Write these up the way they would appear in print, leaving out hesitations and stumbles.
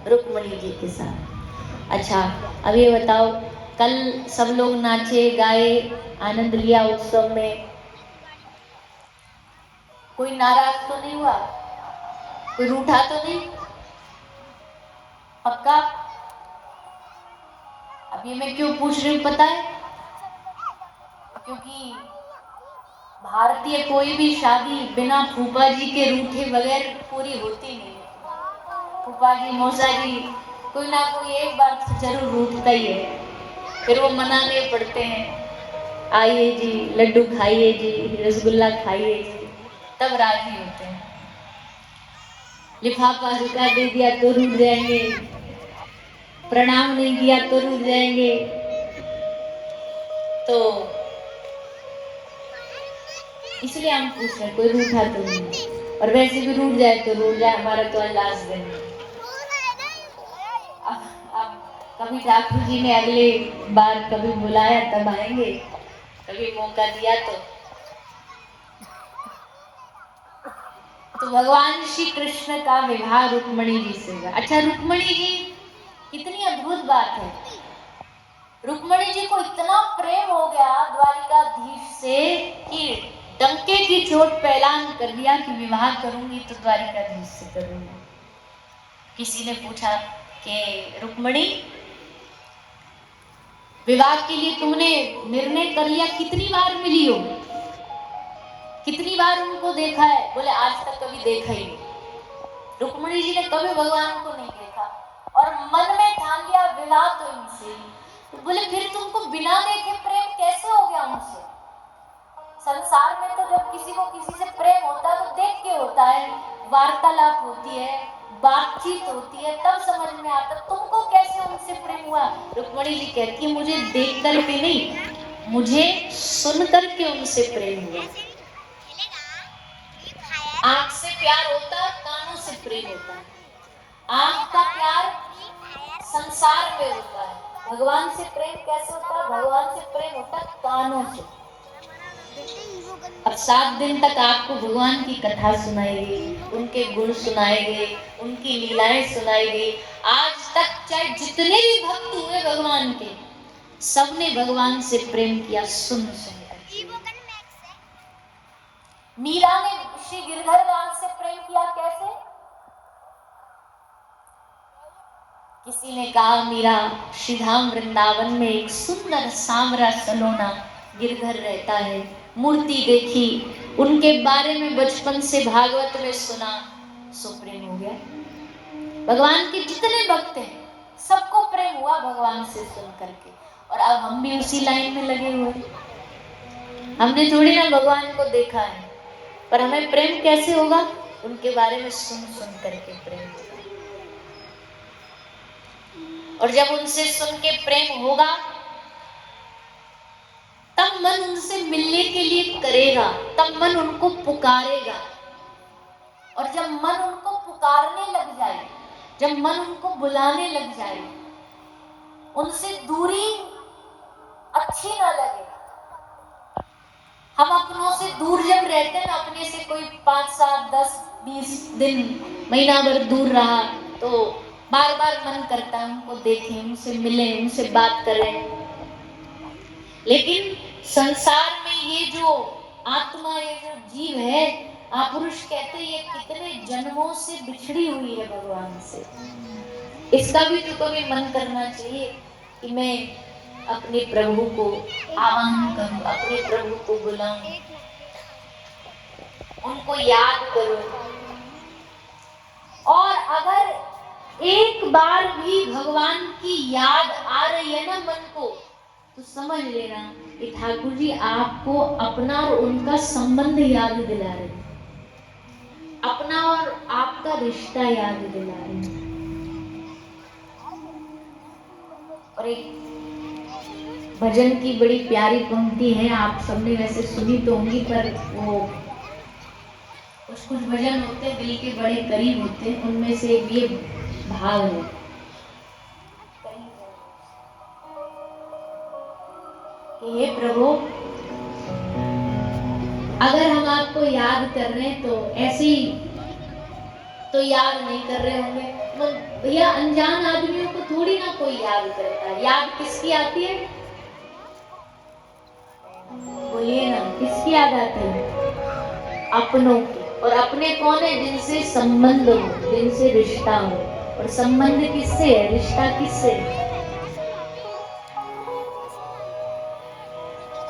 रुक्मणी जी के साथ। अच्छा, अब ये बताओ, कल सब लोग नाचे गाए, आनंद लिया उत्सव में, कोई नाराज तो नहीं हुआ, कोई रूठा तो नहीं? पक्का? अब ये मैं क्यों पूछ रही हूँ पता है? क्योंकि भारतीय कोई भी शादी बिना फूफा जी के रूठे बगैर पूरी होती नहीं। फूफा जी, मौसा जी, कोई ना कोई एक बार तो जरूर रूठता ही है, फिर वो मनाने पड़ते हैं, आइए जी लड्डू खाइए जी, रसगुल्ला खाइए जी, तब राजी होते हैं। लिफाफा हल्का दे दिया तो रूठ जाएंगे, प्रणाम नहीं किया तो रूठ जाएंगे। तो इसलिए हम पूछ रहे कोई रूठा तो नहीं, और वैसे भी रूठ जाए तो रूठ जाए, हमारा तो लास्ट दिन है। अब कभी ठाकुर जी ने अगले बार कभी बुलाया तब आएंगे, कभी मौका दिया तो भगवान श्री कृष्ण का विवाह रुक्मणी जी से हुआ। अच्छा, रुक्मणी जी, कितनी अद्भुत बात है, रुक्मणी जी को इतना प्रेम हो गया द्वारिकाधीश से कि डंके की चोट पे ऐलान कर दिया कि विवाह करूंगी तो द्वारिकाधीश से करूंगी। किसी ने पूछा कि रुक्मणी, विवाह के लिए तुमने निर्णय कर लिया, कितनी बार मिली हो, कितनी बार उनको देखा है? बोले आज तक कभी देखा ही नहीं। रुक्मणी जी ने कभी भगवान को नहीं देखा और मन में ठान लिया विवाह तो इनसे। तो बोले फिर तुमको बिना देखे प्रेम कैसे हो गया उनसे? संसार में तो जब किसी को किसी से प्रेम होता है तो देख के होता है, वार्तालाप होती है, बातचीत होती है, तब समझ में आता। तुमको कैसे उनसे प्रेम हुआ? रुक्मणी जी कहती है मुझे देख करके नहीं, मुझे सुन करके उनसे प्रेम हुआ। आंख से प्यार होता है, कानों से प्रेम होता है। आंख का प्यार संसार में होता है, भगवान से प्रेम कैसे होता है? भगवान से प्रेम होता है कानों से। अब 7 दिन तक आपको भगवान की कथा सुनाई गई, उनके गुण सुनाए गए, उनकी लीलाएं सुनाई गई। आज तक चाहे जितने भी भक्त हुए भगवान के, सबने भगवान से प्रेम किया सुन सुन कर। मीरा ने श्री गिरधर लाल से प्रेम किया कैसे? किसी ने कहा मीरा श्रीधाम वृंदावन में एक सुंदर सांवरा सलोना गिरधर रहता है, मूर्ति देखी, उनके बारे में बचपन से भागवत में सुना, सो प्रेम हो गया। भगवान के जितने भक्त हैं सबको प्रेम हुआ भगवान से सुन करके। और अब हम भी उसी लाइन में लगे हुए, हमने थोड़ी ना भगवान को देखा है, पर हमें प्रेम कैसे होगा? उनके बारे में सुन सुन करके प्रेम होगा। और जब उनसे सुन के प्रेम होगा तब मन उनसे मिलने के लिए करेगा, तब मन उनको पुकारेगा। और जब मन उनको पुकारने लग जाए, जब मन उनको बुलाने लग जाए, उनसे दूरी अच्छी ना लगे। हम अपनों से दूर जब रहते हैं ना, अपने से कोई 5, 7, 10, 20 दिन, महीना भर दूर रहा तो बार बार मन करता है उनको देखें, उनसे मिलें, उनसे बात करें। लेकिन संसार में ये जो आत्मा, ये जो जीव है, पुरुष कहते हैं ये कितने जन्मों से बिछड़ी हुई है भगवान से। इसका भी तो कभी मन करना चाहिए कि मैं अपने प्रभु को आवाहन करूं, अपने प्रभु को बुलाऊं, उनको याद करूं। और अगर एक बार भी भगवान की याद आ रही है ना मन को, तो समझ लेना कि ठाकुर जी आपको अपना और उनका संबंध याद दिला रहे हैं, अपना और आपका रिश्ता याद दिला रहे हैं। और एक भजन की बड़ी प्यारी पंक्ति है, आप सबने वैसे सुनी तो होंगी, पर वो कुछ भजन होते हैं दिल के बड़े करीब होते हैं, उनमें से एक ये भाव है। कि हे प्रभु, अगर हम आपको याद कर रहे हैं तो ऐसे ही तो याद नहीं कर रहे होंगे, भैया अनजान आदमियों को थोड़ी ना कोई याद करता है। याद किसकी आती है? बोलिए ना, किसकी याद आती है? अपनों की। और अपने कौन है? जिनसे संबंध हो, जिनसे रिश्ता हो। और संबंध किससे है? रिश्ता किससे?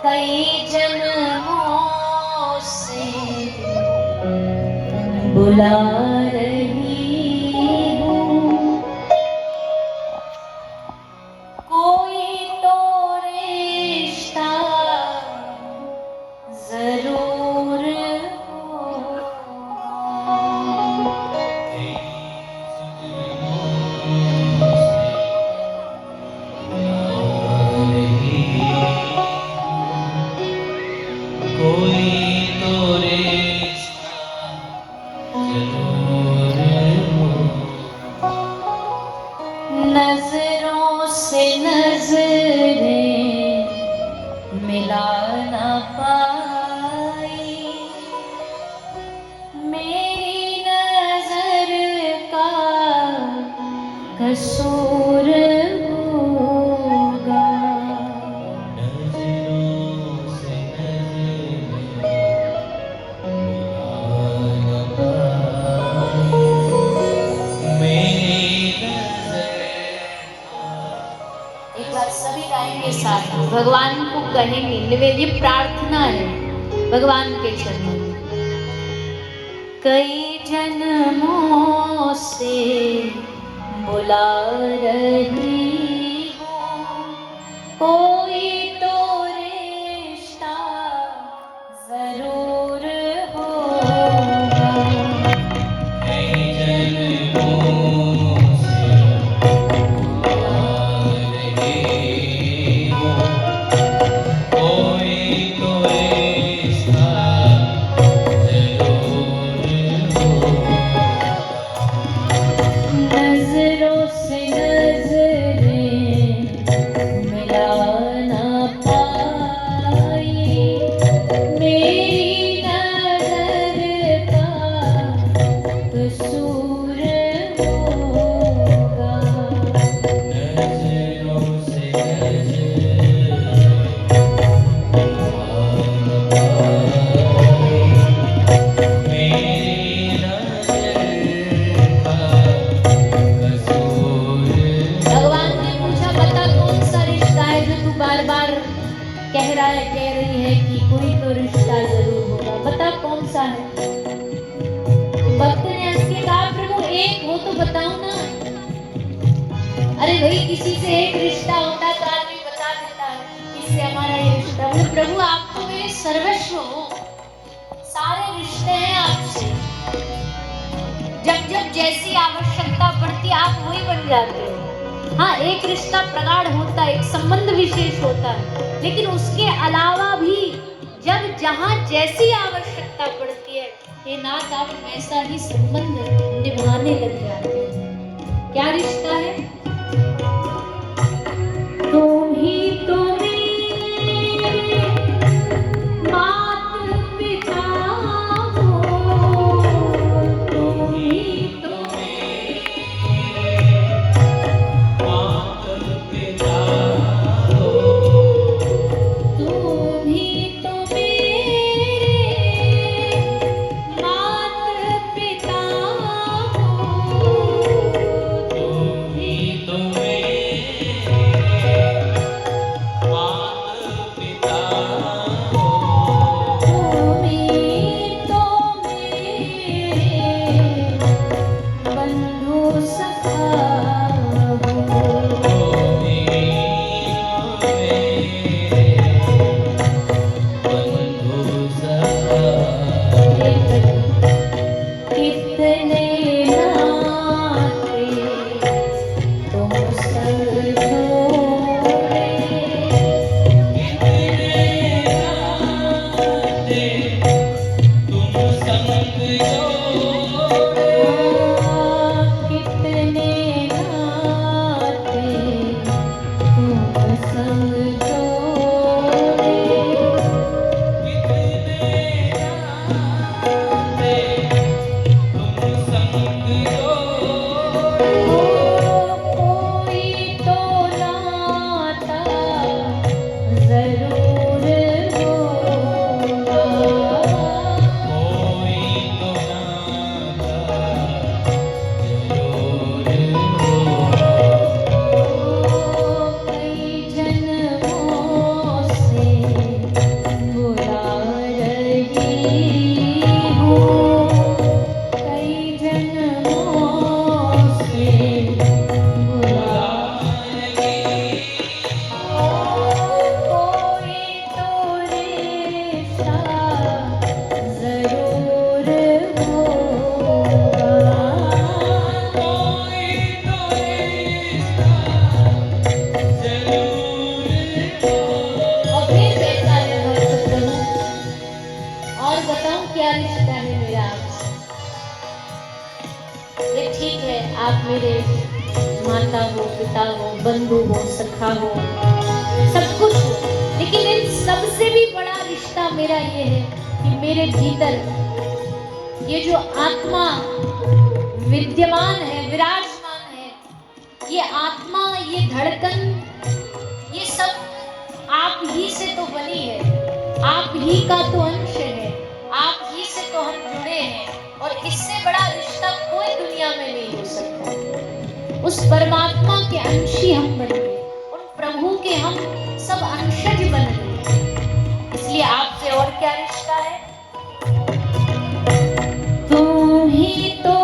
कई जन्मों से बुला रही हूँ, कोई तो रिश्ता जरूर नजरों से नजरें मिला ना पाई, मेरी नजर का कसूर होगा। नजरों से एक बार सभी गाएंगे साथ, भगवान को कहेंगे, निवेद्य प्रार्थना है भगवान के चरणों में। कई जन्मों से बुला रही हूँ, कोई तो रिश्ता जरूर होगा। कई जन्मों से बुला रही हूँ, कोई तो रिश्ता नजरों से नजरें मिला ना पाई, मेरी नजर का कसूर होगा। नजरों से नजरें बार बार कह रही है कि कोई तो रिश्ता जरूर होगा। बता कौन सा है? भक्त ने हंस के कहा, प्रभु एक हो तो बताओ ना। अरे भाई, किसी से एक रिश्ता होता तो आदमी बता देता है इससे हमारा ये रिश्ता। प्रभु आप तो मेरे सर्वस्व हो, सारे रिश्ते हैं आपसे। जब जब जैसी आवश्यकता पड़ती आप वही बन जाते हो। हाँ, एक रिश्ता प्रगाढ़ होता है, एक संबंध विशेष होता है, लेकिन उसके अलावा भी जब जहाँ जैसी आवश्यकता पड़ती है, हे नाथ आप वैसा ही संबंध निभाने लग जाते हैं। क्या रिश्ता है? तुम ही तो मेरे माता पिता हो, तुम ही तो मेरे माता हो, पिता हो, बंधु हो, सखा हो, सब कुछ हो, लेकिन इन सबसे भी बड़ा रिश्ता मेरा ये है कि मेरे भीतर ये जो आत्मा विद्यमान है, विराजमान है, ये आत्मा, ये धड़कन, ये सब आप ही से तो बनी है, आप ही का तो अंश है, आप ही से तो हम जुड़े हैं, और इससे बड़ा रिश्ता कोई दुनिया में नहीं हो सकता। उस परमात्मा के अंश ही हम बन गए, उन प्रभु के हम सब अंशज बन गए, इसलिए आपसे और क्या रिश्ता है। तुम ही तो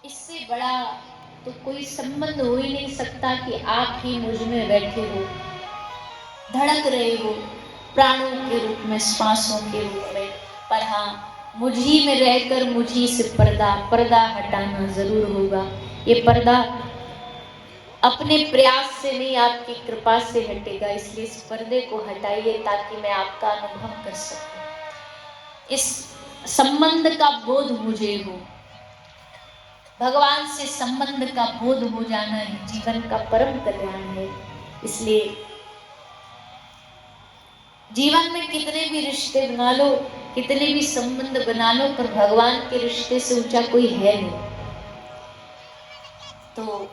इससे बड़ा तो कोई संबंध हो ही नहीं सकता कि आप ही मुझ में बैठे हो, धड़क रहे हो प्राणों के रूप में, श्वासों के रूप में, पर हाँ मुझ ही में रहकर मुझ ही से पर्दा हटाना जरूर होगा। ये पर्दा अपने प्रयास से नहीं, आपकी कृपा से हटेगा, इसलिए इस पर्दे को हटाइए ताकि मैं आपका अनुभव कर सकूं। इस संबंध का बोध मुझे हो, भगवान से संबंध का बोध हो जाना ही जीवन का परम कल्याण है। इसलिए जीवन में कितने भी रिश्ते बना लो, कितने भी संबंध बना लो, पर भगवान के रिश्ते से ऊंचा कोई है नहीं। तो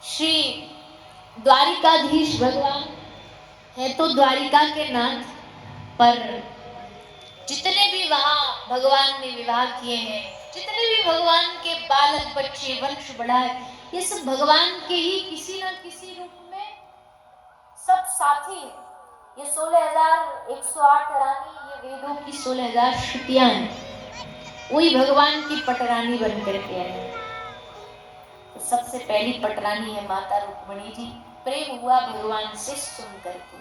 श्री द्वारिकाधीश भगवान है तो द्वारिका के नाथ, पर जितने भी वहां भगवान ने विवाह किए हैं, जितने भी भगवान के बालक बच्चे वंश बढ़ाए, ये सब भगवान के ही किसी न किसी रूप में सब साथी हैं। ये 16,108 रानी, ये वेदों की 16,000 श्रुतियां हैं, वही भगवान की पटरानी बन करके आई। तो सबसे पहली पटरानी है माता रुक्मिणी जी। प्रेम हुआ भगवान से सुन करके,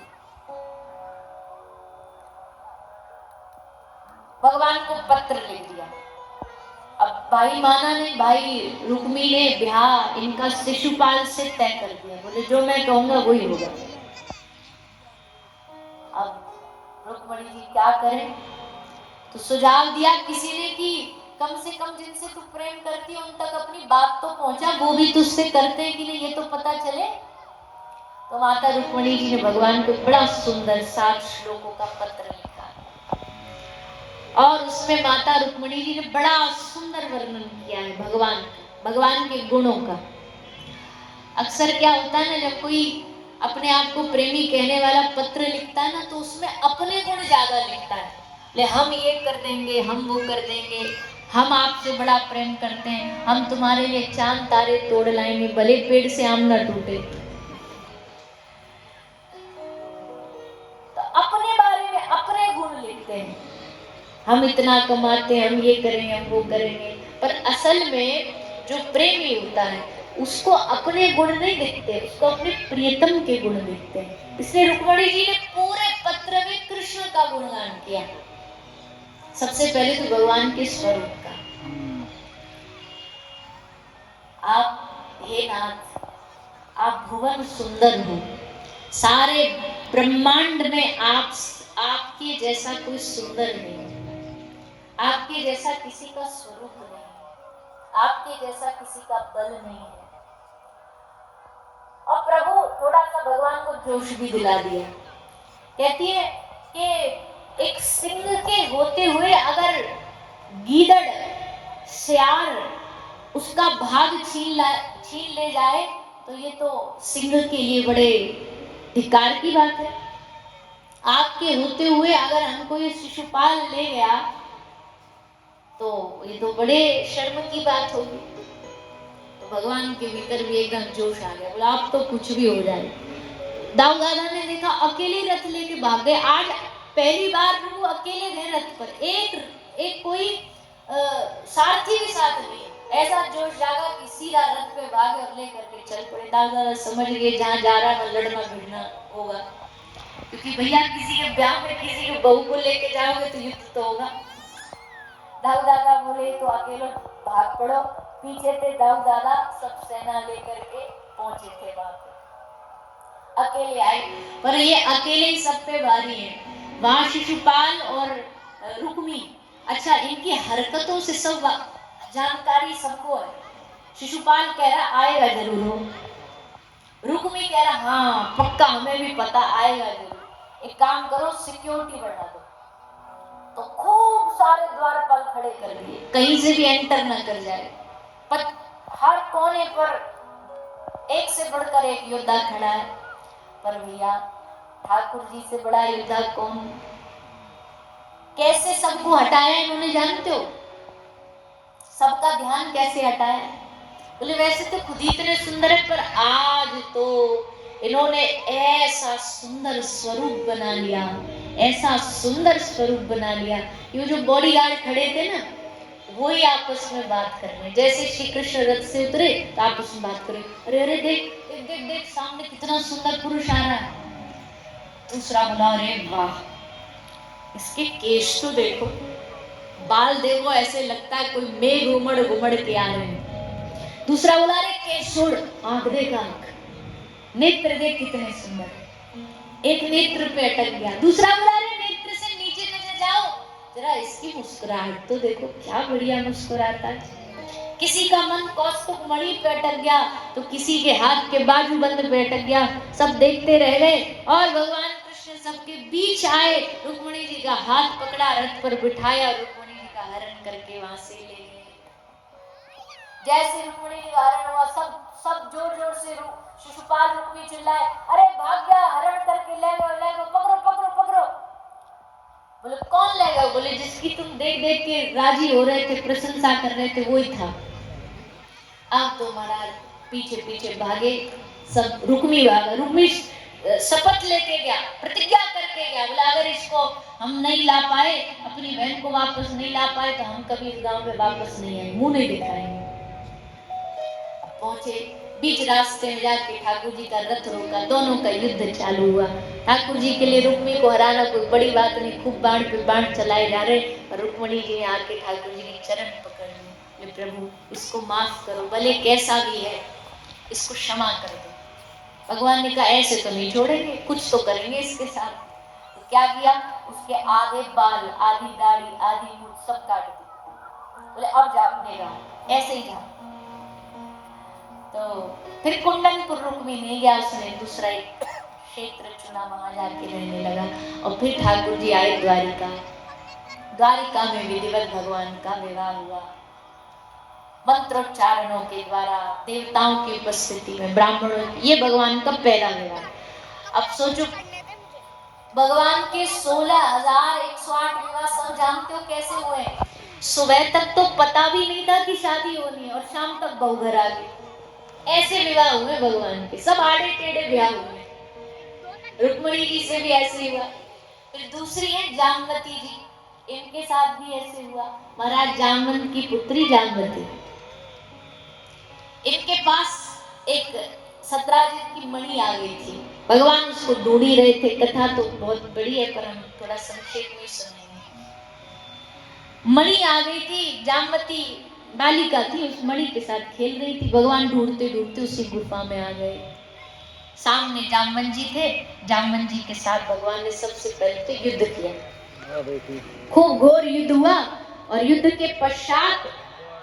भगवान को पत्र लिख दिया। अब भाई माना ने, भाई रुक्मी ने ब्याह इनका शिशुपाल से तय कर दिया। बोले जो मैं कहूंगा वही होगा। अब रुक्मिणी जी क्या करें, तो सुझाव दिया किसी ने कि कम से कम जिनसे तू प्रेम करती है उन तक अपनी बात तो पहुंचा, वो भी तुझसे करते हैं कि नहीं ये तो पता चले। तो माता रुक्मिणी जी ने भगवान को बड़ा सुंदर 7 श्लोकों का पत्र लिखा, और उसमें माता रुक्मिणी जी ने बड़ा सुंदर वर्णन किया है भगवान के गुणों का। अक्सर क्या होता है ना, जब कोई अपने आप को प्रेमी कहने वाला पत्र लिखता है ना, तो उसमें अपने गुण ज्यादा लिखता है। ले हम ये कर देंगे, हम वो कर देंगे, हम आपसे बड़ा प्रेम करते हैं, हम तुम्हारे लिए चांद तारे तोड़ लाएंगे, भले पेड़ से आम न टूटे। तो अपने बारे में अपने गुण लिखते हैं, हम इतना कमाते हैं, हम ये करेंगे, हम वो करेंगे। पर असल में जो प्रेमी होता है उसको अपने गुण नहीं दिखते, उसको अपने प्रियतम के गुण दिखते हैं। इसलिए रुक्मिणी जी ने पूरे पत्र में कृष्ण का गुणगान किया। सबसे पहले तो भगवान के स्वरूप का। आप हे नाथ, आप भुवन सुंदर हो, सारे ब्रह्मांड में आपके जैसा कोई सुंदर नहीं, आपके जैसा किसी का स्वरूप नहीं, आपके जैसा किसी का बल नहीं है। और प्रभु थोड़ा सा भगवान को जोश भी दिला दिया। कहती है कि एक सिंह के होते हुए अगर गीदड़ सियार उसका भाग छीन ले जाए तो ये तो सिंह के लिए बड़े धिक्कार की बात है। आपके होते हुए अगर हमको ये शिशुपाल ले गया तो ये तो बड़े शर्म की बात होगी। तो भगवान के भीतर भी एकदम जोश आ गया, बोला आप तो कुछ भी हो जाए। दाऊ दादा ने देखा अकेले रथ लेके भाग गए। आज पहली बार वो अकेले गए रथ पर, एक कोई सारथी भी साथ नहीं। ऐसा जोश जागा कि सीधा रथ पे भागे और लेकर के चल पड़े। दाऊ दादा समझ गए जहाँ जा रहा है लड़ना भिड़ना होगा, क्योंकि भैया किसी के ब्याह में किसी के बहू को लेके जाओगे तो युद्ध तो होगा। दाऊ दादा बोले तो अकेले भाग पड़ो। पीछे थे दाऊ दादा, सब सेना लेकर के पहुंचे थे वहां पे। अकेले आए, पर ये अकेले ही सब पे भारी है। वहां शिशुपाल और रुक्मी, अच्छा इनकी हरकतों से सब जानकारी सबको है। शिशुपाल कह रहा आएगा जरूर हो, रुक्मी कह रहा हाँ पक्का हमें भी पता आएगा जरूर, एक काम करो सिक्योरिटी बढ़ा दो। तो खूब सारे द्वारपाल खड़े कर दिए, कहीं से भी एंटर ना कर जाए। पर हर कोने पर एक से बढ़कर एक योद्धा खड़ा है। पर भैया ठाकुर जी से बड़ा योद्धा कौन? कैसे सबको हटाया इन्होंने जानते हो? सबका ध्यान कैसे हटाया? बोले वैसे तो खुद ही इतने सुंदर है, पर आज तो इन्होंने ऐसा सुंदर स्वरूप बना लिया, ऐसा सुंदर स्वरूप बना लिया। ये जो बॉडीगार्ड खड़े थे ना, वो ही आपस में बात कर रहे हैं। जैसे श्री कृष्ण रथ से उतरे तो आपस में बात करें, अरे अरे देख देख देख देख सामने कितना सुंदर पुरुष आ रहा है। दूसरा बोला अरे वाह इसके केश तो देखो, बाल देखो, ऐसे लगता है कोई मेघ उमड़ घुमड़ के आ रहे हैं। दूसरा बोला अरे केश छोड़, आंख देख आंख, नेत्र देख कितने सुंदर। एक नेत्र पे अटक गया। दूसरा बोला अरे नेत्र से नीचे नजर जाओ, जरा इसकी मुस्कुराहट तो देखो, क्या बढ़िया मुस्कुराता है, किसी का मन कौस्तुभ मणि पे अटक गया तो किसी के हाथ के बाजूबंद पे अटक गया। सब देखते रह गए और भगवान कृष्ण सबके बीच आए, रुक्मिणी जी का हाथ पकड़ा, रथ पर बिठाया, रुक्मिणी जी का हरण करके वहां से ले गए। जैसे रुक्मिणी जी का हरण हुआ, सब जोर जोर से शिशुपाल रुक्मी चिल्लाए, अरे भाग गया, हरण करके ले गए, पकड़ो पकड़ो पकड़ो। बोले कौन ले गया? बोले जिसकी तुम देख देख के राजी हो रहे थे, प्रशंसा कर रहे थे, वो ही था। अब तो महाराज पीछे पीछे भागे, सब रुक्मी भागा। रुक्मी शपथ लेके गया, प्रतिज्ञा करके गया, बोला अगर इसको हम नहीं ला पाए, अपनी बहन को वापस नहीं ला पाए, तो हम कभी इस गांव में वापस नहीं आएंगे, मुंह नहीं दिखाएंगे। पहुंचे, बीच रास्ते में जाके ठाकुर जी का रथ रोका, दोनों का युद्ध चालू हुआ। ठाकुर जी के लिए रुक्मी को हराना कोई बड़ी बात नहीं, खूब बाण पे बाण चलाए जा रहे, और रुक्मिणी जी ने आके ठाकुर जी के चरण पकड़ लिए, प्रभु इसको माफ करो, भले कैसा भी है इसको क्षमा कर दो। भगवान ने कहा ऐसे तो नहीं छोड़ेंगे, कुछ तो करेंगे इसके साथ। तो क्या किया, उसके आधे बाल, आधी दाढ़ी, आधी मूंछ सब काट दी। बोले अब जा अपने गाँव, ऐसे ही जा। तो फिर कुंडनपुर रुक्मी नहीं गया, उसने दूसरा एक क्षेत्र चुना, वहां जाके रहने लगा। और फिर ठाकुर जी आए द्वारिका। द्वारिका में विधिवत भगवान का विवाह हुआ, मंत्रोच्चारणों के द्वारा, देवताओं की उपस्थिति में, ब्राह्मणों। ये भगवान का पहला विवाह। अब सोचो, भगवान के 16,108 विवाह, सब जानते हो कैसे हुए? सुबह तक तो पता भी नहीं था कि शादी होनी है, और शाम तक बहू घर आ गई। ऐसे विवाह हुए भगवान के, सब आड़े टेढ़े विवाह हुए। रुक्मिणी जी से भी ऐसे हुआ। फिर दूसरी है जामवती जी, इनके साथ भी ऐसे हुआ। महाराज जामवंत की पुत्री जामवती, इनके पास एक सत्राजित की मणि आ गई थी। भगवान उसको ढूंढ ही रहे थे। कथा तो बहुत बड़ी है, पर हम थोड़ा संक्षेप में सुनेंगे। मणि आ गई थी, जामवती बालिका थी, उस मणि के साथ खेल रही थी। भगवान ढूंढते ढूंढते उसी गुफा में आ गए। सामने जामवंत जी थे, जामवंत जी के साथ भगवान ने सबसे पहले तो युद्ध किया। खूब घोर युद्ध हुआ, और युद्ध के पश्चात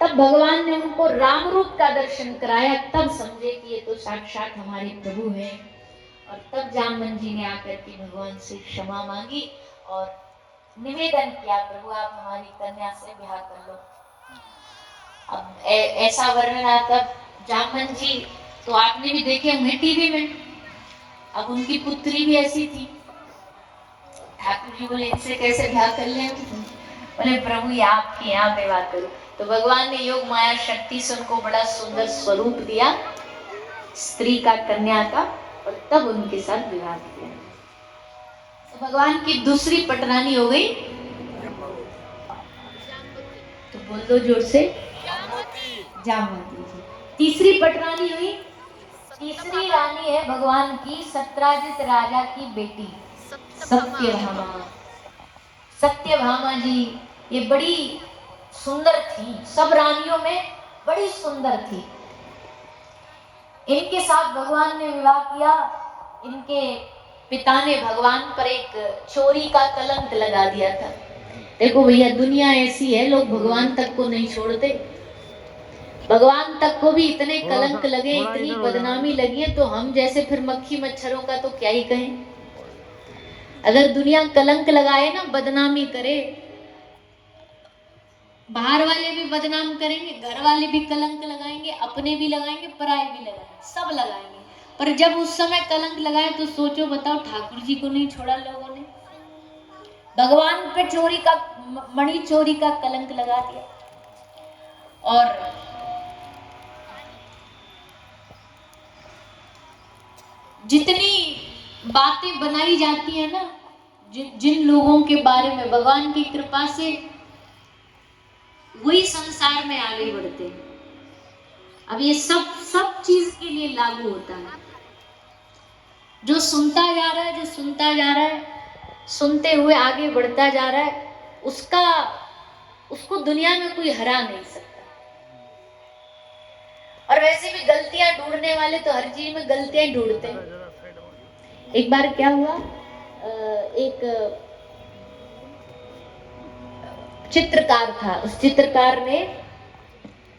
तब भगवान ने उनको राम रूप का दर्शन कराया। तब समझे कि ये तो साक्षात हमारे प्रभु हैं। और तब जामवंत जी ने आकर के भगवान से क्षमा मांगी और निवेदन किया, प्रभु आप हमारी कन्या से ब्याह कर लो। अब ऐसा वर्णन आता, जामवंत जी तो आपने भी देखे होंगे टीवी में। अब उनकी पुत्री भी ऐसी थी। ठाकुर जी बोले इनसे कैसे ब्याह कर ले? बोले प्रभु ये आपके यहाँ पे बात करो। तो भगवान ने योग माया शक्ति से उनको बड़ा सुंदर स्वरूप दिया, स्त्री का, कन्या का, और तब उनके साथ विवाह किया। तो भगवान की दूसरी पटरानी हो गई, तो बोल दो जोर से, जामवती जी। तीसरी पटरानी हुई, तीसरी रानी है भगवान की सत्राजित राजा की बेटी सत्यभामा। सत्यभामा जी ये बड़ी सुंदर थी, सब रानियों में बड़ी सुंदर थी। इनके साथ भगवान ने विवाह किया। इनके पिता ने भगवान पर एक चोरी का कलंक लगा दिया था। देखो भैया, दुनिया ऐसी है, लोग भगवान तक को नहीं छोड़ते। भगवान तक को भी इतने कलंक लगे, इतनी बदनामी लगी है, तो हम जैसे फिर मक्खी मच्छरों का तो क्या ही कहें। अगर दुनिया कलंक लगाए ना, बदनामी करे, बाहर वाले भी बदनाम करेंगे, घर वाले भी कलंक लगाएंगे, अपने भी लगाएंगे, पराये भी लगाएंगे, सब लगाएंगे। पर जब उस समय कलंक लगाए तो सोचो, बताओ, ठाकुर जी को नहीं छोड़ा लोगों ने, भगवान पे चोरी का, मणि चोरी का कलंक लगा दिया। और जितनी बातें बनाई जाती है ना, जिन लोगों के बारे में, भगवान की कृपा से वही संसार में आगे बढ़ते हैं। अब ये सब चीज के लिए लागू होता है। जो सुनता जा रहा है, जो सुनता जा रहा है, सुनते हुए आगे बढ़ता जा रहा है, उसको दुनिया में कोई हरा नहीं सकता। और वैसे भी गलतियां ढूंढने वाले तो हर चीज में गलतियां ढूंढते हैं। एक बार क्या हुआ, एक चित्रकार था, उस चित्रकार ने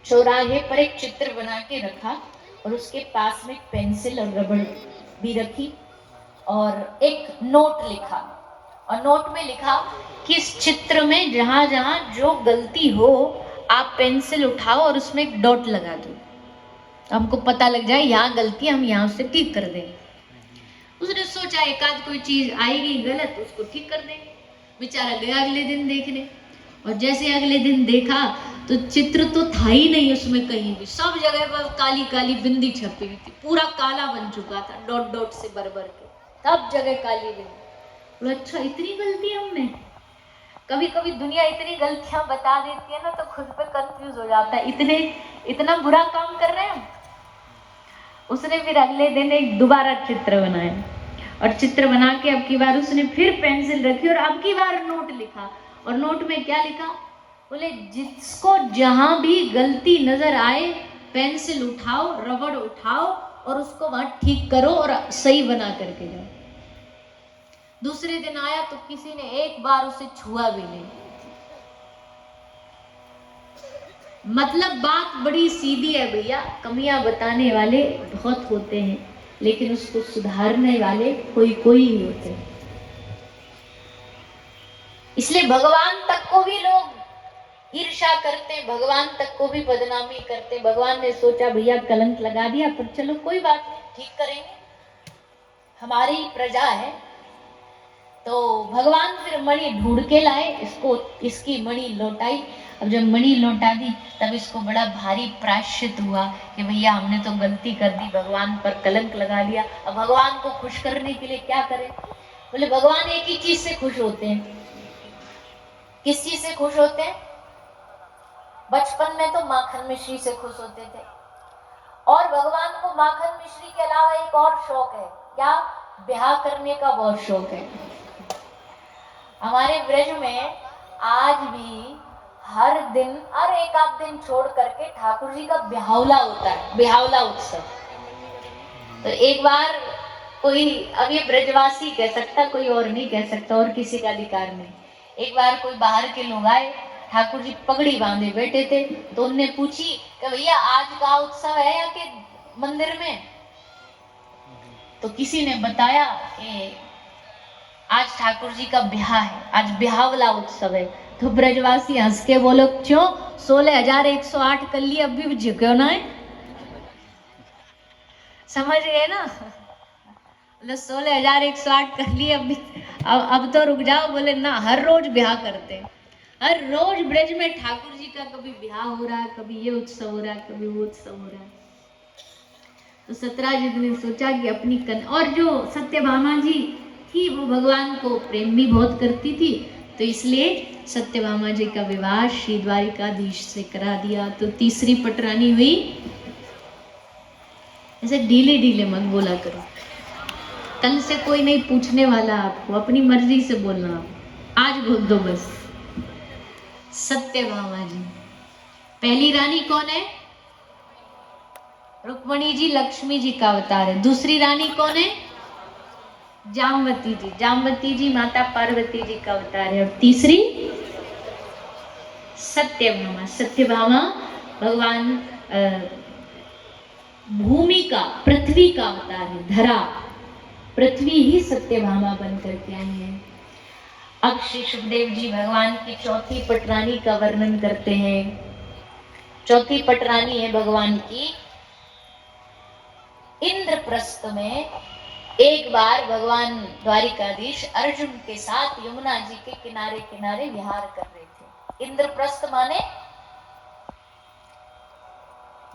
चौराहे पर एक चित्र बना के रखा और उसके पास में पेंसिल और रबड़ भी रखी और एक नोट लिखा और नोट में लिखा कि इस चित्र में जहां जहां जो गलती हो आप पेंसिल उठाओ और उसमें एक डॉट लगा दो, हमको पता लग जाए यहाँ गलती, हम यहाँ से ठीक कर दें। उसने सोचा एक आध कोई चीज आएगी गलत उसको ठीक कर देंगे। बेचारा गया अगले दिन देखने और जैसे अगले दिन देखा तो चित्र तो था ही नहीं उसमें कहीं भी, सब जगह पर काली काली बिंदी छपी हुई थी, पूरा काला बन चुका था डॉट डॉट से भर भर के, सब जगह काली बिंदी। अच्छा इतनी गलती हम में, कभी कभी दुनिया इतनी गलतियां बता देती है ना तो खुद पे कंफ्यूज हो जाता है, इतना बुरा काम कर रहे हैं हम। उसने फिर अगले दिन एक दोबारा चित्र बनाया और चित्र बना के अब की बार उसने फिर पेंसिल रखी और अब की बार नोट लिखा और नोट में क्या लिखा, बोले जिसको जहां भी गलती नजर आए पेंसिल उठाओ रबड़ उठाओ और उसको वहां ठीक करो और सही बना करके जाओ। दूसरे दिन आया तो किसी ने एक बार उसे छुआ भी नहीं। मतलब बात बड़ी सीधी है भैया, कमियां बताने वाले बहुत होते हैं लेकिन उसको सुधारने वाले कोई कोई ही होते हैं। इसलिए भगवान तक को भी लोग ईर्ष्या करते हैं, भगवान तक को भी बदनामी करते हैं। भगवान ने सोचा भैया कलंक लगा दिया पर चलो कोई बात नहीं, ठीक करेंगे, हमारी प्रजा है। तो भगवान फिर मणि ढूंढ के लाए, इसकी मणि लौटाई। अब जब मणि लौटा दी तब इसको बड़ा भारी प्रायश्चित हुआ कि भैया हमने तो गलती कर दी, भगवान पर कलंक लगा दिया। अब भगवान को खुश करने के लिए क्या करें? बोले भगवान एक ही चीज से खुश होते हैं। किस चीज से खुश होते हैं? बचपन में तो माखन मिश्री से खुश होते थे और भगवान को माखन मिश्री के अलावा एक और शौक है, क्या? ब्याह करने का बहुत शौक है। हमारे ब्रज में आज भी हर दिन और एक आध दिन छोड़ करके ठाकुर जी का ब्याहवला होता है, ब्याहवला उत्सव। तो एक बार कोई, अब ये ब्रजवासी कह सकता, कोई और नहीं कह सकता और किसी का अधिकार नहीं। एक बार कोई बाहर के लोग आए, ठाकुर जी पगड़ी बांधे बैठे थे तो उनने पूछी कि भैया आज का उत्सव है या कि मंदिर में? तो किसी ने बताया कि आज ठाकुर जी का ब्याह है, आज ब्याहवला उत्सव है। तो ब्रजवासी हंस के बोलो क्यों 16,108 कर लिए, अब भी क्यों ना है? समझ गए ना? 16,108 कर लिए, अब तो रुक जाओ। बोले ना, हर रोज ब्याह करते हैं, हर रोज ब्रज में ठाकुर जी का कभी ब्याह हो रहा है, कभी ये उत्सव हो रहा है, कभी वो उत्सव हो रहा है। तो सत्यराज ने सोचा कि अपनी और जो सत्यभामा जी थी वो भगवान को प्रेम भी बहुत करती थी, तो इसलिए सत्यभामा जी का विवाह श्री द्वारिकाधीश से करा दिया। तो तीसरी पटरानी हुई। ऐसे ढीले ढीले मत बोला करो, कल से कोई नहीं पूछने वाला आपको, अपनी मर्जी से बोलना आप, आज बोल दो बस। सत्यभामा जी पहली रानी कौन है? रुक्मणी जी लक्ष्मी जी का अवतार है। दूसरी रानी कौन है? जामवती जी, जामवती जी माता पार्वती जी का अवतार है। और तीसरी सत्यभामा, सत्यभामा भगवान भूमि का, पृथ्वी का अवतार है, धरा पृथ्वी ही सत्यभामा बन करके आई है। अब श्री सुखदेव जी भगवान की चौथी पटरानी का वर्णन करते हैं। चौथी पटरानी है भगवान की। इंद्रप्रस्थ में एक बार भगवान द्वारिकाधीश अर्जुन के साथ यमुना जी के किनारे किनारे विहार कर रहे थे। इंद्रप्रस्थ माने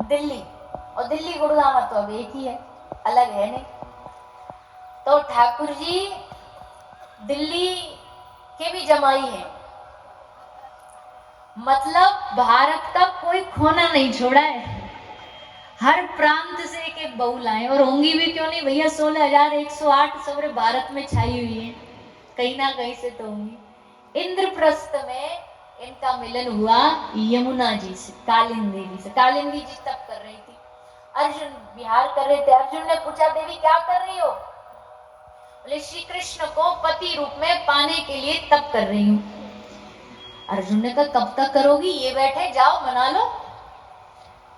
दिल्ली, और दिल्ली गुड़गांव तो अब एक ही है, अलग है नहीं। तो ठाकुर जी दिल्ली के भी जमाई हैं, मतलब भारत का कोई कोना नहीं छोड़ा है, हर प्रांत से एक एक बहू लाए। और होंगी भी क्यों नहीं भैया, 16,108 सौरे भारत में छाई हुई है, कहीं ना कहीं से तो होंगी। इंद्रप्रस्थ में इनका मिलन हुआ यमुना जी से, कालिंदी देवी से। कालिंदी जी तप कर रही थी, अर्जुन विहार कर रहे थे। अर्जुन ने पूछा देवी क्या कर रही हो? बोले श्री कृष्ण को पति रूप में पाने के लिए तप कर रही हूं। अर्जुन ने कहा कब तक करोगी? ये बैठे, जाओ मना लो।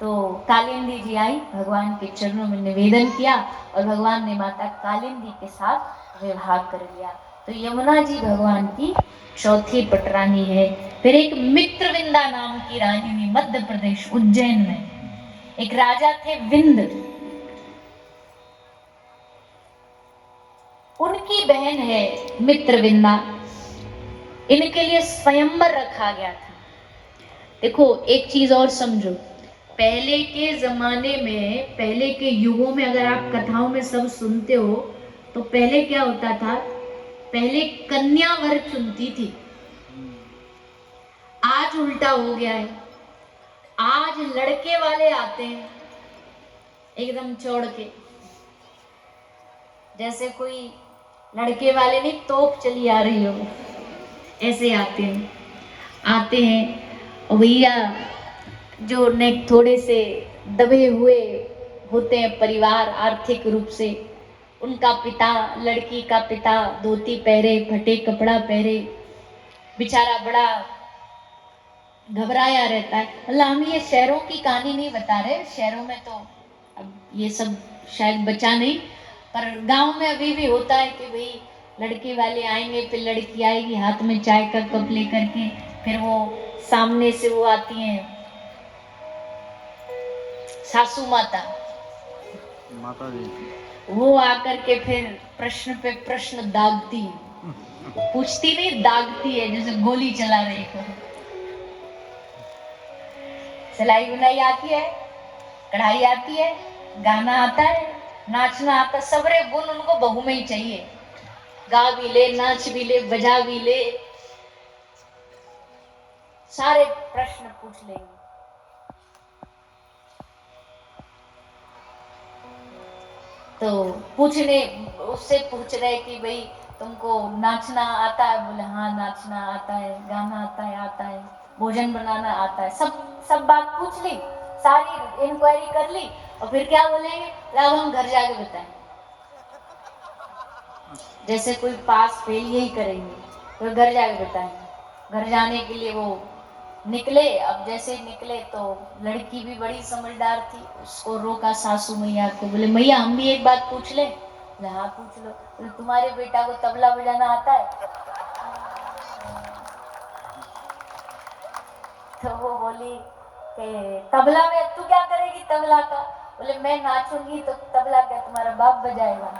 तो कालिंदी जी आई, भगवान के चरणों में निवेदन किया और भगवान ने माता कालिंदी के साथ विवाह कर लिया। तो यमुना जी भगवान की चौथी पटरानी है। फिर एक मित्रविंदा नाम की रानी ने मध्य प्रदेश उज्जैन में एक राजा थे विंद, उनकी बहन है मित्रविंदा। इनके लिए स्वयंवर रखा गया था। देखो एक चीज और समझो, पहले के जमाने में, पहले के युगों में अगर आप कथाओं में सब सुनते हो तो पहले क्या होता था, पहले कन्या वर चुनती थी। आज उल्टा हो गया है, आज लड़के वाले आते हैं एकदम चौड़ के, जैसे कोई लड़के वाले नहीं तोप चली आ रही हो, ऐसे आते हैं और भैया जो ने थोड़े से दबे हुए होते हैं परिवार आर्थिक रूप से, उनका पिता, लड़की का पिता धोती पहरे, फटे कपड़ा पहरे, बेचारा बड़ा घबराया रहता है। मतलब हम ये शहरों की कहानी नहीं बता रहे, शहरों में तो अब ये सब शायद बचा नहीं, पर गांव में अभी भी होता है कि भाई लड़के वाले आएंगे, फिर लड़की आएगी हाथ में चाय का कप लेकर के, फिर वो सामने से वो आती हैं सासू माता जी, वो आकर के फिर प्रश्न पे प्रश्न दागती है, पूछती नहीं दागती है, जैसे गोली चला रही हो। सिलाई बुनाई आती है, कढ़ाई आती है, गाना आता है, नाचना आता है, सबरे गुण उनको बहू में ही चाहिए। गा भी ले, नाच भी ले, बजा भी ले, सारे प्रश्न पूछ लेंगे। तो पूछने उससे पूछ रहे कि भाई तुमको नाचना आता है? बोले हाँ नाचना आता है, गाना आता है, भोजन बनाना आता है, सब बात पूछ ली, सारी इंक्वायरी कर ली, और फिर क्या बोलेंगे, अब हम घर जाके बताएं। जैसे कोई पास फेल यही करेंगे, तो घर जाके बताएंगे। घर जाने के लिए वो निकले। अब जैसे निकले तो लड़की भी बड़ी समझदार थी, उसको रोका सासू मैया को, बोले मैया हम भी एक बात पूछ ले? बोले हाँ पूछ लो। बोले तुम्हारे बेटा को तबला बजाना आता है? तो वो बोली कि तबला में तू क्या करेगी तबला का? बोले मैं नाचूंगी तो तबला क्या तुम्हारा बाप बजाएगा?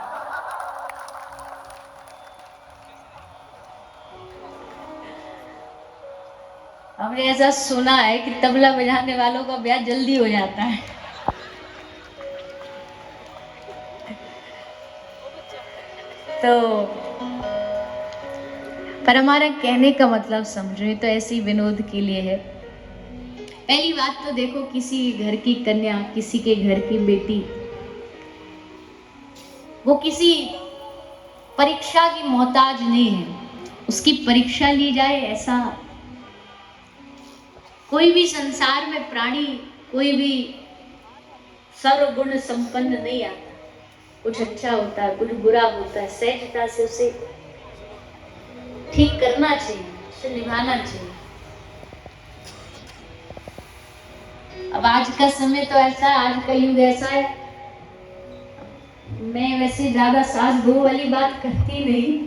हमने ऐसा सुना है कि तबला बजाने वालों का ब्याह जल्दी हो जाता है। तो पर हमारा कहने का मतलब समझो, तो ऐसी विनोद के लिए है। पहली बात तो देखो, किसी घर की कन्या, किसी के घर की बेटी, वो किसी परीक्षा की मोहताज नहीं है। उसकी परीक्षा ली जाए ऐसा कोई भी संसार में प्राणी, कोई भी सर्वगुण संपन्न नहीं आता। कुछ अच्छा होता है, कुछ बुरा होता है, सहजता से उसे ठीक करना चाहिए, उसे निभाना चाहिए। अब आज का समय तो ऐसा, आज का युग ऐसा है। मैं वैसे ज्यादा सास बहू वाली बात करती नहीं,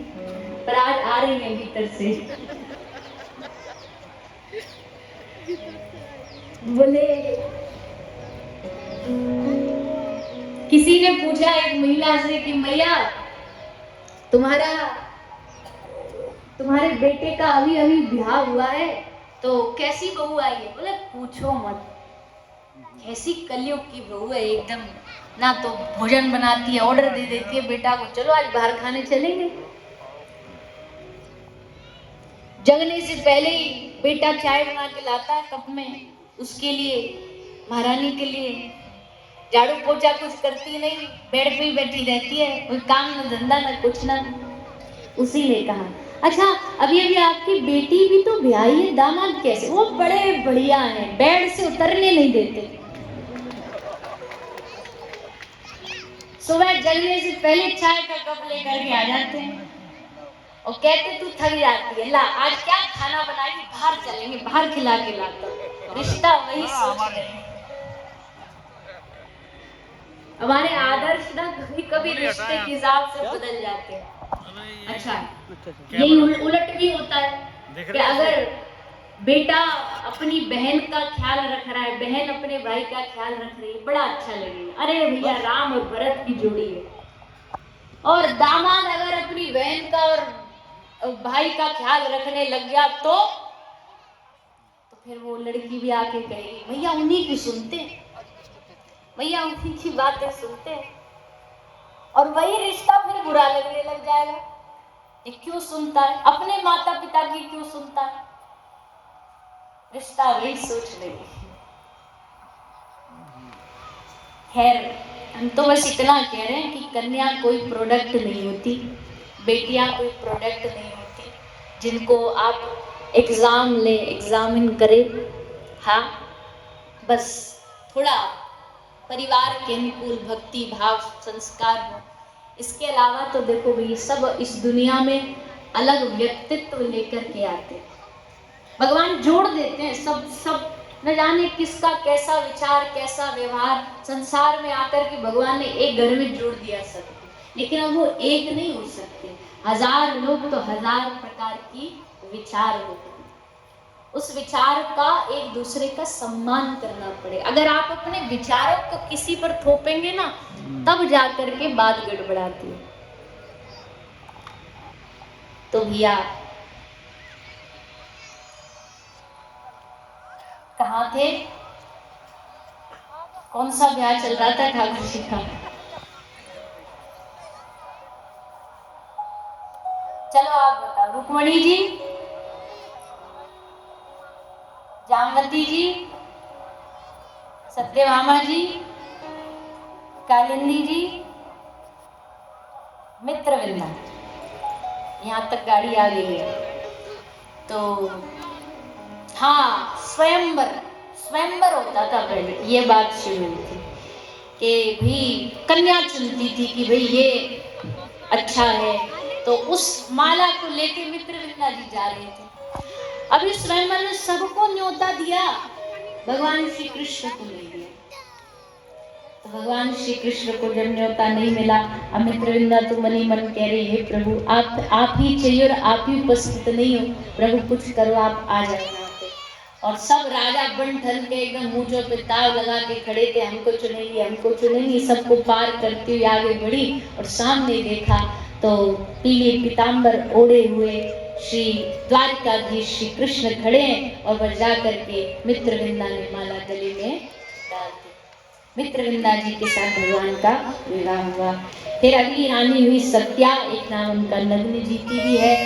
पर आज आ रही है भीतर से। बोले किसी ने पूछा एक महिला से कि मैया तुम्हारे बेटे का अभी अभी ब्याह हुआ है, तो कैसी बहू आई है? बोले पूछो मत, ऐसी कलयुग की बहू है एकदम, ना तो भोजन बनाती है, ऑर्डर दे देती है बेटा को, चलो आज बाहर खाने चलेंगे। जगने से पहले ही बेटा चाय बना के लाता है कप में, उसके लिए, महारानी के लिए। झाड़ू पोछा कुछ करती नहीं, बेड पे ही बैठी रहती है, कोई काम न धंधा न कुछ ना। उसी ने कहा अच्छा अभी अभी आपकी बेटी भी तो ब्याही है, दामाद कैसे? वो बड़े बढ़िया हैं, बेड से उतरने नहीं देते, सुबह जगने से पहले चाय का कप लेकर के आ जाते हैं और कहते तू थक जाती है, ला आज क्या खाना बनाएगी, बाहर चलेंगे, बाहर खिला के लाता हूं। रिश्ता वही सोच रहे हैं। हमारे आदर्श ना कभी कभी रिश्ते के हिसाब से बदल जाते हैं। अच्छा, यही उलट भी होता है कि अगर बेटा अपनी बहन का ख्याल रख रहा है, बहन अपने भाई का ख्याल रख रही है, बड़ा अच्छा लगेगा, अरे भैया राम और भरत की जोड़ी है। और दामाद अगर अपनी बहन का और भाई का ख्याल रखने लग गया तो फिर वो लड़की भी आके कहेगी भैया उन्हीं की सुनते हैं, भैया उन्हीं की बातें सुनते हैं, और वही रिश्ता फिर बुरा लगने लग जाएगा। ये क्यों सुनता है, अपने माता पिता की क्यों सुनता है, रिश्ता वही सोच लेगी। खैर, हम तो बस इतना कह रहे हैं कि कन्या कोई प्रोडक्ट नहीं होती, बेटियां कोई प्रोडक्ट नहीं होती जिनको आप एग्जाम ले एग्जामिन करे। हाँ, बस थोड़ा परिवार के अनुकूल भक्ति भाव संस्कार हो, इसके अलावा तो देखो भाई सब इस दुनिया में अलग व्यक्तित्व लेकर के आते हैं, भगवान जोड़ देते हैं सब सब, न जाने किसका कैसा विचार कैसा व्यवहार, संसार में आकर के भगवान ने एक घर में जोड़ दिया सबको, लेकिन अब वो एक नहीं हो सकते, हजार लोग तो हजार प्रकार की विचार होते हैं, उस विचार का एक दूसरे का सम्मान करना पड़े। अगर आप अपने विचारों को किसी पर थोपेंगे ना तब जाकर के बात गड़बड़ाती है। तो भैया कहाँ थे, कौन सा ब्याह चल रहा था ठाकुर जी का, चलो आप बताओ, रुक्मणी जी, जामवती जी, सत्यभामा जी, कालिंदी जी, मित्रविंदा, यहाँ तक गाड़ी आ गई है। तो हाँ, स्वयंवर स्वयंवर होता था पहले, ये बात शुरू हुई थी कि भी कन्या चुनती थी कि भाई ये अच्छा है, तो उस माला को लेके मित्रविंदा जी जा रहे थे। अभी स्वयंवर ने सबको न्योता दिया, भगवान श्री कृष्ण को नहीं दिया। तो भगवान श्री कृष्ण को जब न्योता नहीं मिला, मित्रविंदा तो मन ही मन कह रही है प्रभु आप ही चाहिए और आप ही उपस्थित नहीं हो, प्रभु कुछ करो, आप आ जाए यहाँ पे। और सब राजा बन ठन के एकदम मूंछों पे ताव लगा के खड़े थे, हमको चुनेंगे हमको चुनेंगे, सबको पार करती हुई आगे बढ़ी और सामने देखा तो पीले पीताम्बर ओढ़े हुए श्री द्वारिकाधीश श्री कृष्ण खड़े हैं, और वह जा करके मित्रविंदा ने माला गले में डाल दी। मित्रविंदा जी के साथ भगवान का विवाह हुआ। फिर अगली रानी हुई सत्या, एक नाम उनका नग्न जी की भी है।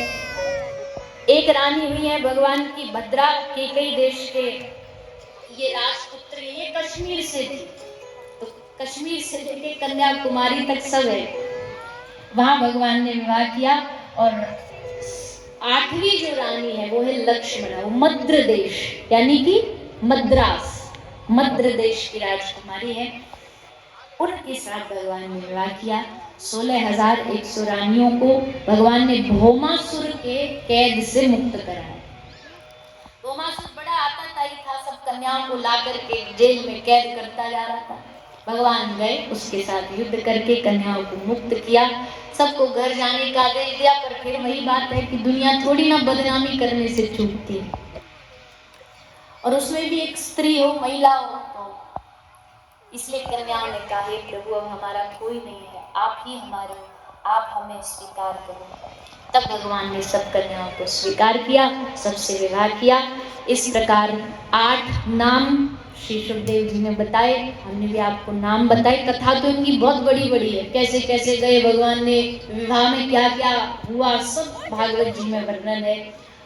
एक रानी हुई है भगवान की भद्रा, के कई देश के ये राजपुत्र, ये कश्मीर से थी, तो कश्मीर से लेके कन्याकुमारी तक सब है, वहां भगवान ने विवाह किया। और आठवीं जो रानी है वो है लक्ष्मणा, वो मद्र देश यानी कि मद्रास, मद्र देश की राजकुमारी है, उनके साथ भगवान ने विवाह किया। 16,100 रानियों को भगवान ने भौमासुर के कैद से मुक्त कराया। भौमासुर बड़ा आतंकवादी था, सब कन्याओं को ला करके जेल में कैद करता जा रहा था। भगवान गए, उसके साथ युद्ध करके कन्याओं को मुक्त किया, सबको घर जाने का आदेश दिया। पर फिर वही बात है कि दुनिया थोड़ी ना बदनामी करने से चूकती है, और उसमें भी एक स्त्री हो, महिला हो, तो इसलिए कन्याओं ने कहा हे प्रभु अब हमारा कोई नहीं है, आप ही हमारे, आप हमें स्वीकार करो। तब भगवान ने सब कन्याओं को स्वीकार किया, सबसे विवाह किया। इस प्रकार 8 नाम श्री सुखदेव जी ने बताए, हमने भी आपको नाम बताए। कथा तो इनकी बहुत बड़ी बड़ी है, कैसे कैसे गए भगवान ने, विवाह में क्या क्या हुआ, सब भागवत जी में वर्णन है।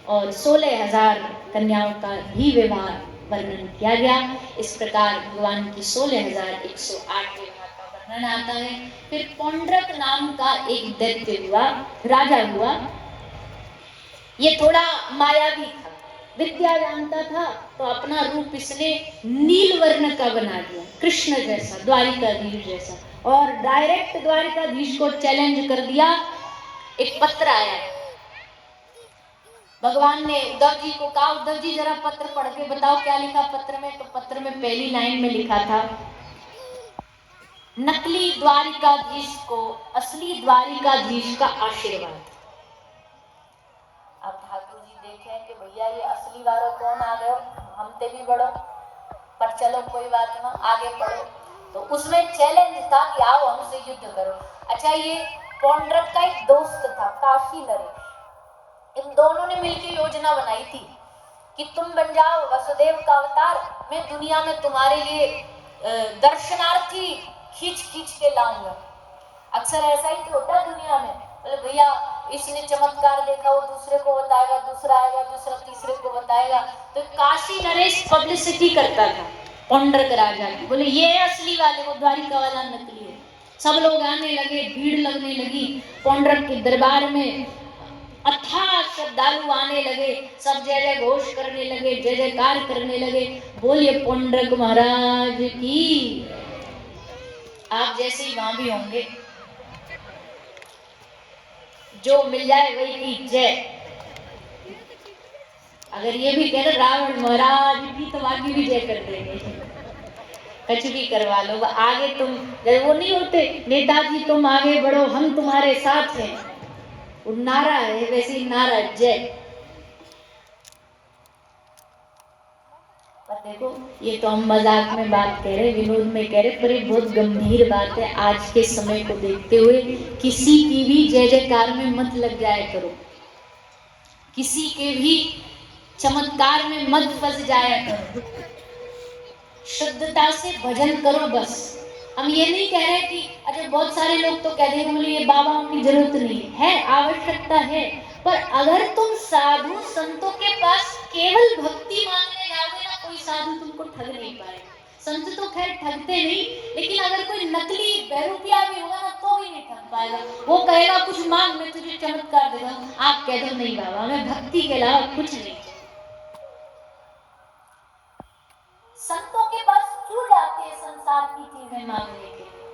और 16,000 कन्याओं का ही विवाह वर्णन किया गया। इस प्रकार भगवान की 16,108 विवाह का वर्णन आता है। फिर पौंड्रक नाम का एक दैत्य हुआ, राजा हुआ, ये थोड़ा मायावी था, विद्या जानता था, तो अपना रूप इसने नील वर्ण का बना दिया, कृष्ण जैसा, द्वारिकाधीश जैसा, और डायरेक्ट द्वारिकाधीश को चैलेंज कर दिया। एक पत्र आया, भगवान ने उद्धव जी को कहा, उद्धव जी जरा पत्र पढ़ के बताओ क्या लिखा पत्र में। तो पत्र में पहली लाइन में लिखा था, नकली द्वारिकाधीश को असली द्वारिकाधीश का आशीर्वाद। अब ठाकुर जी देखें कि भैया ये असली वालों कौन आ गए, हमते भी बढ़ो, पर चलो कोई बात ना, आगे बढ़ो। तो उसमें चैलेंज था कि आओ हमसे युद्ध करो। अच्छा, ये पौंड्रक का एक दोस्त था काशी नरेश, इन दोनों ने मिलकर योजना बनाई थी कि तुम बन जाओ वसुदेव का अवतार, मैं दुनिया में तुम्हारे लिए दर्शनार्थी खींच खींच के लाऊंगा। अक्सर ऐसा ही तो होता है दुनिया में, बोले भैया इसने चमत्कार देखा, वो दूसरे को बताएगा, दूसरा आएगा, दूसरा तीसरे को बताएगा। तो काशी नरेश पब्लिसिटी करता था पौंड्रक राजा की, बोले ये असली वाले, वो द्वारिका वाला नकली है। सब लोग आने लगे, भीड़ लगने लगी पौंड्रक के दरबार में, अथाह श्रद्धालु आने लगे, सब जय जय घोष करने लगे, जय जयकार करने लगे, बोलिए पौंड्रक महाराज की। आप जैसे ही वहां भी होंगे, जो मिल जाए वही की जय। अगर ये भी कह रहे रावण महाराज की, तो बाकी भी जय कर देंगे, कुछ भी करवा लो। आगे तुम, वो नहीं होते नेताजी तुम आगे बढ़ो हम तुम्हारे साथ हैं, वो नारा है, वैसे ही नारा जय। पर देखो, ये तो हम मजाक में बात कह रहे, विनोद में कह रहे, पर ये बहुत गंभीर बात है। आज के समय को देखते हुए किसी की भी जय जयकार में मत लग जाया करो, किसी के भी चमत्कार में मत फंस जाया करो, शुद्धता से भजन करो बस। हम ये नहीं कह रहे कि अच्छा, बहुत सारे लोग तो कह देंगे बोले ये बाबाओं की जरूरत नहीं है, आवश्यकता है, पर अगर तुम साधु संतों के पास केवल भक्ति मांगने जाओगे ना, कोई साधु तुमको ठग नहीं पाएगा। संत तो खैर ठगते नहीं, लेकिन अगर कोई नकली बहरूपिया भी होगा ना, तो भी नहीं ठग पाएगा। वो कहेगा कुछ मांग, मैं तुझे चमत्कार देगा, आप कह दो नहीं बाबा मैं भक्ति के अलावा कुछ नहीं। संतों के पास क्यों जाते हैं संसार की चीजें मांगने के लिए,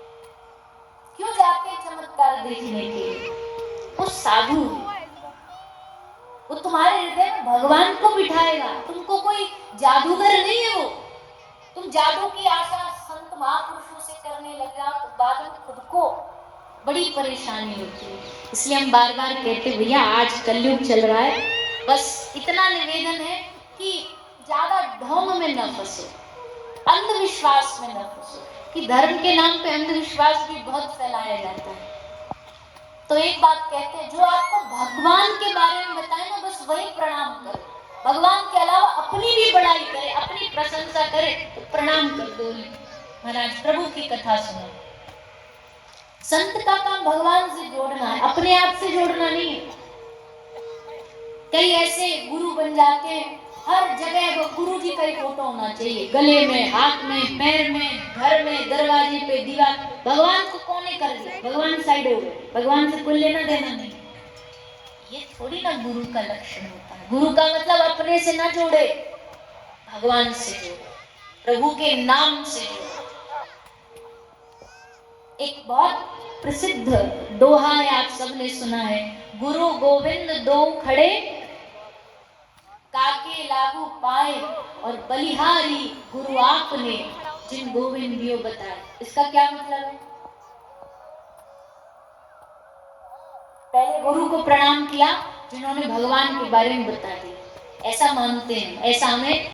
क्यों जाते हैं चमत्कार देखने के लिए? वो साधु, वो तुम्हारे हृदय में भगवान को बिठाएगा, तुमको कोई जादूगर नहीं है वो। तुम जादू की आशा संत महापुरुषों से करने लग जाओ तो बाद में खुद को बड़ी परेशानी होती है। इसलिए हम बार बार कहते भैया आज कलयुग चल रहा है, बस इतना निवेदन है कि ज्यादा ढोंग में न फंसो, अंधविश्वास में न फंसो, कि धर्म के नाम पे अंधविश्वास भी बहुत फैलाया जाता है। तो एक बात कहते हैं, जो आपको भगवान के बारे में बताए ना, बस वही प्रणाम करो। भगवान के अलावा अपनी भी बड़ाई करे, अपनी प्रशंसा करे तो प्रणाम कर दो। महाराज प्रभु की कथा सुनो। संत का काम भगवान से जोड़ना है, अपने आप से जोड़ना नहीं है। कई ऐसे गुरु बन जाते हैं, हर जगह वो गुरु जी का ही फोटो होना चाहिए, गले में, हाथ में, पैर में, घर में, दरवाजे पे, दीवार। भगवान को कौन ने कर दिया, भगवान साइड हो गए, भगवान से कोई लेना देना नहीं। ये थोड़ी ना गुरु का लक्षण होता है। गुरु का मतलब अपने से ना जोड़े, भगवान से जोड़े, प्रभु के नाम से जोड़े। एक बहुत प्रसिद्ध दोहा है, आप सबने सुना है, गुरु गोविंद दो खड़े, काके लागू पाए, और बलिहारी गुरु आपने, जिन गोविंद दियो बताए। इसका क्या मतलब है? पहले गुरु को प्रणाम किया जिन्होंने भगवान के बारे में बता दिया, ऐसा मानते हैं, ऐसा हमें